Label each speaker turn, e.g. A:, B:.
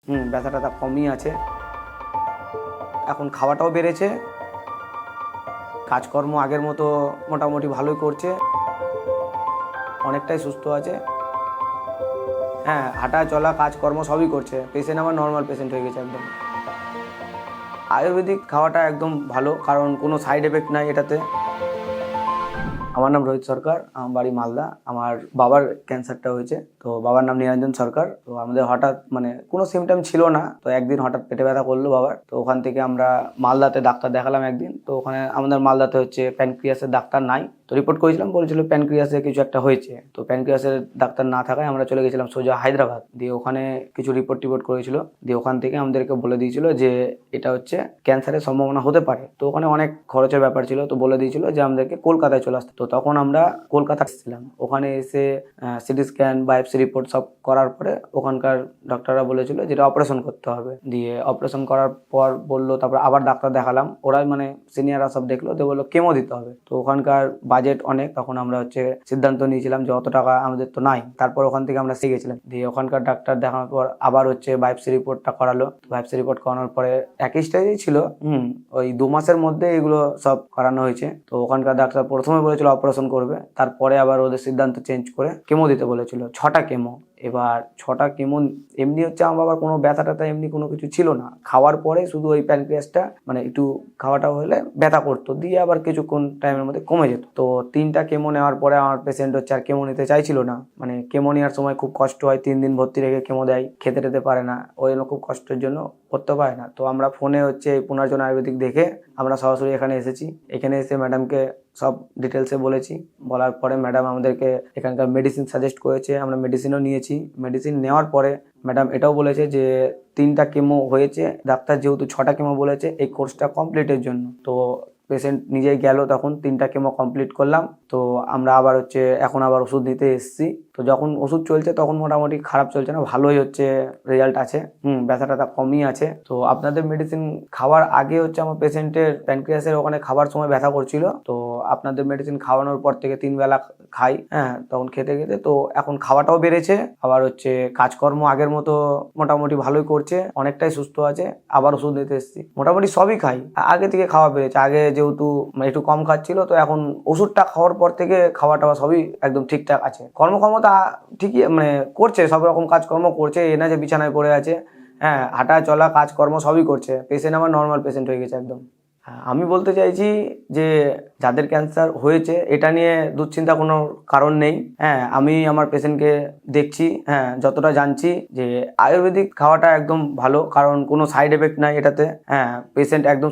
A: ব্যথা ট্যাথা কমই আছে। এখন খাওয়াটাও বেড়েছে, কাজকর্ম আগের মতো মোটামুটি ভালোই করছে, অনেকটাই সুস্থ আছে। হ্যাঁ, হাঁটা চলা কাজকর্ম সবই করছে। পেশেন্ট আমার নর্মাল পেশেন্ট হয়ে গেছে একদম। আয়ুর্বেদিক খাওয়াটা একদম ভালো, কারণ কোনো সাইড এফেক্ট নাই এটাতে। আমার নাম রোহিত সরকার, আমার বাড়ি মালদা। আমার বাবার ক্যান্সারটা হয়েছে, তো বাবার নাম নিরঞ্জন সরকার। তো আমাদের হঠাৎ কোনো সিমটম ছিল না, তো একদিন হঠাৎ পেটে ব্যথা করলো বাবার। তো ওখান থেকে আমরা মালদাতে ডাক্তার দেখালাম একদিন। তো ওখানে আমাদের মালদাতে হচ্ছে প্যানক্রিয়াসের ডাক্তার নাই, তো রিপোর্ট করেছিলাম, বলেছিল প্যানক্রিয়াসে কিছু একটা হয়েছে। তো প্যানক্রিয়াসের ডাক্তার না থাকায় আমরা চলে গেছিলাম সোজা হায়দ্রাবাদ। দিয়ে ওখানে কিছু রিপোর্ট করেছিল। দিয়ে ওখান থেকে আমাদেরকে বলে দিয়েছিল যে এটা হচ্ছে ক্যান্সারের সম্ভাবনা হতে পারে। তো ওখানে অনেক খরচের ব্যাপার ছিল, তো বলে দিয়েছিল যে আমাদেরকে কলকাতায় চলে আসতে। তো তখন আমরা কলকাতা এসেছিলাম। ওখানে এসে সিটি স্ক্যান বায়োপসি রিপোর্ট সব করার পরে ওখানকার ডক্টররা বলেছিল যেটা অপারেশন করতে হবে। দিয়ে অপারেশন করার পর বললো, তারপর আবার ডাক্তার দেখালাম, ওরাই সিনিয়ররা সব দেখলো, তো বললো কেমো দিতে হবে। তো ওখানকার বাজেট অনেক, তখন আমরা সিদ্ধান্ত নিয়েছিলাম যে অত টাকা আমাদের তো নাই। তারপর ওখান থেকে আমরা শিখেছিলাম। দিয়ে ওখানকার ডাক্তার দেখানোর পর আবার বায়োপসি রিপোর্টটা করালো। বায়োপসি রিপোর্ট করানোর পরে একই স্টেজেই ছিল, ওই 2 মাসের মধ্যে এগুলো সব করানো হয়েছে। তো ওখানকার ডাক্তার প্রথমে বলেছিল অপারেশন করবে, তারপরে আবার ওদের সিদ্ধান্ত চেঞ্জ করে কেমো দিতে বলেছিল, 6টা কেমো। এবার 6টা কেমো এমনি আমার বাবার কোনো ব্যথা ট্যাথা এমনি কোনো কিছু ছিল না। খাওয়ার পরে শুধু ওই প্যানক্রিয়াসটা একটু খাওয়াটা হলে ব্যথা করতো, দিয়ে আবার কিছুক্ষণ টাইমের মধ্যে কমে যেত। তো 3টা কেমো নেওয়ার পরে আমার পেশেন্ট আর কেমো নিতে চাইছিল না। কেমো নেওয়ার সময় খুব কষ্ট হয়, 3 দিন ভর্তি রেখে কেমো দেয়, খেতে টেতে পারে না, ওই জন্য খুব কষ্টের জন্য করতে পারে না। তো আমরা ফোনে পুনর্জন আয়ুর্বেদিক দেখে আমরা সরাসরি এখানে এসেছি। এখানে এসে ম্যাডামকে সব ডিটেলসে বলেছি। বলার পরে ম্যাডাম আমাদেরকে এখানকার মেডিসিন সাজেস্ট করেছে, আমরা মেডিসিনও নিয়েছি। মেডিসিন নেওয়ার পরে ম্যাডাম এটাও বলেছে যে 3টা কেমো হয়েছে, ডাক্তার যেহেতু 6টা কেমো বলেছে এই কোর্সটা কমপ্লিটের জন্য। তো পেশেন্ট নিজেই গেল, তখন 3টা কেমো কমপ্লিট করলাম। তো আমরা আবার এখন আবার ওষুধ নিতে এসেছি। তো যখন ওষুধ চলছে তখন মোটামুটি খারাপ চলছে না, ভালোই রেজাল্ট আছে। ব্যথা ট্যাথা কমই আছে। তো আপনাদের মেডিসিন খাওয়ার আগে আমার পেশেন্টের প্যানক্রিয়াসের ওখানে খাবার সময় ব্যথা করছিল। তো আপনাদের মেডিসিন খাওয়ানোর পর থেকে 3 বেলা খাই, তখন খেতে খেতে তো এখন খাওয়াটাও বেড়েছে, আবার কাজকর্ম আগের মতো মোটামুটি ভালোই করছে, অনেকটাই সুস্থ আছে। আবার ওষুধ নিতে এসেছি, মোটামুটি সবই খাই। আগে থেকে খাওয়া বেড়েছে, আগে যেহেতু একটু কম খাচ্ছিল, তো এখন ওষুধটা খাওয়ার পর থেকে খাওয়া টাওয়া সবই একদম ঠিকঠাক আছে। কর্মক্ষমতা ঠিকই করছে, সব রকম কাজকর্ম করছে, এ না যে বিছানায় পড়ে আছে। হাঁটা চলা কাজকর্ম সবই করছে। পেশেন্ট আমার নর্মাল পেশেন্ট হয়ে গেছে একদম। আমি বলতে চাইছি যে যাদের ক্যান্সার হয়েছে এটা নিয়ে দুশ্চিন্তা কোনো কারণ নেই। আমি আমার পেশেন্টকে দেখছি, যতটা জানছি যে আয়ুর্বেদিক খাওয়াটা একদম ভালো, কারণ কোনো সাইড এফেক্ট নাই এটাতে। পেশেন্ট একদম